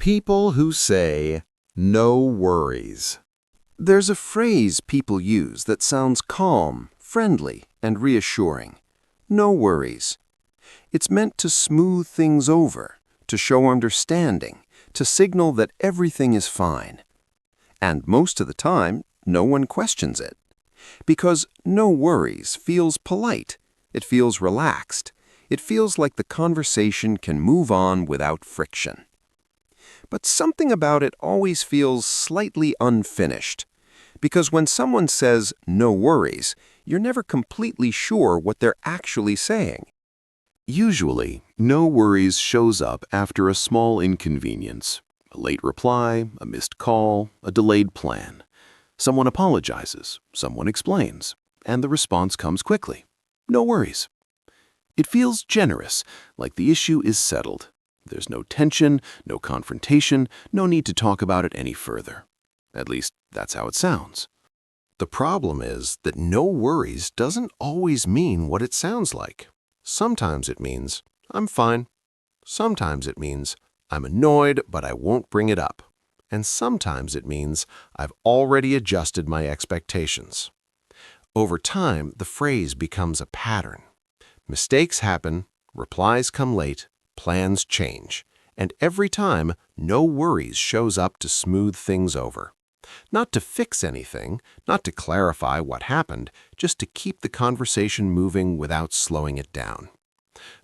People who say, "No worries." There's a phrase people use that sounds calm, friendly, and reassuring. No worries. It's meant to smooth things over, to show understanding, to signal that everything is fine. And most of the time, no one questions it. Because no worries feels polite. It feels relaxed. It feels like the conversation can move on without friction. But something about it always feels slightly unfinished. Because when someone says, "no worries," you're never completely sure what they're actually saying. Usually, no worries shows up after a small inconvenience, a late reply, a missed call, a delayed plan. Someone apologizes, someone explains, and the response comes quickly. No worries. It feels generous, like the issue is settled. There's no tension, no confrontation, no need to talk about it any further. At least, that's how it sounds. The problem is that no worries doesn't always mean what it sounds like. Sometimes it means, "I'm fine." Sometimes it means, "I'm annoyed, but I won't bring it up." And sometimes it means, "I've already adjusted my expectations." Over time, the phrase becomes a pattern. Mistakes happen, replies come late, plans change, and every time, no worries shows up to smooth things over. Not to fix anything, not to clarify what happened, just to keep the conversation moving without slowing it down.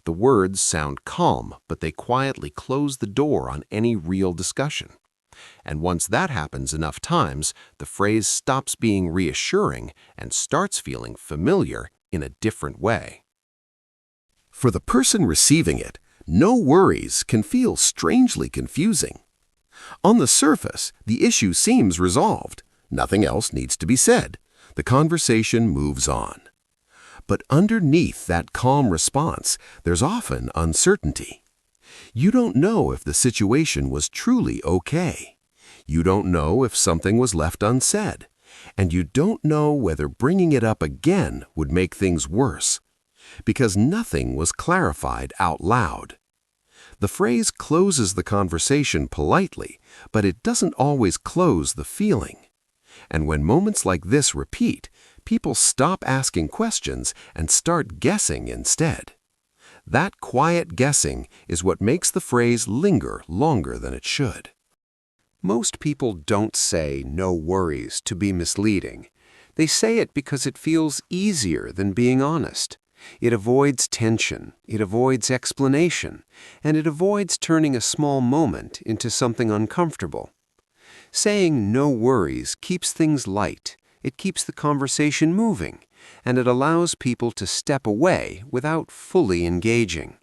The words sound calm, but they quietly close the door on any real discussion. And once that happens enough times, the phrase stops being reassuring and starts feeling familiar in a different way. For the person receiving it, no worries can feel strangely confusing. On the surface, the issue seems resolved. Nothing else needs to be said. The conversation moves on. But underneath that calm response, there's often uncertainty. You don't know if the situation was truly okay. You don't know if something was left unsaid. And you don't know whether bringing it up again would make things worse. Because nothing was clarified out loud. The phrase closes the conversation politely, but it doesn't always close the feeling. And when moments like this repeat, people stop asking questions and start guessing instead. That quiet guessing is what makes the phrase linger longer than it should. Most people don't say "no worries" to be misleading. They say it because it feels easier than being honest. It avoids tension, it avoids explanation, and it avoids turning a small moment into something uncomfortable. Saying "no worries" keeps things light, it keeps the conversation moving, and it allows people to step away without fully engaging.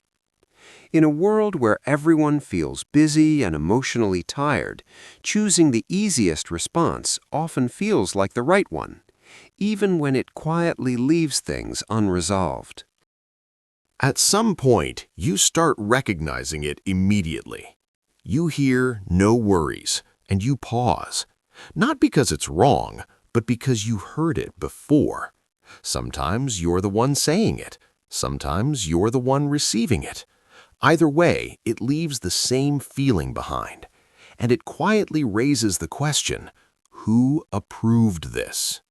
In a world where everyone feels busy and emotionally tired, choosing the easiest response often feels like the right one, even when it quietly leaves things unresolved. At some point, you start recognizing it immediately. You hear "no worries," and you pause. Not because it's wrong, but because you heard it before. Sometimes you're the one saying it. Sometimes you're the one receiving it. Either way, it leaves the same feeling behind. And it quietly raises the question, who approved this?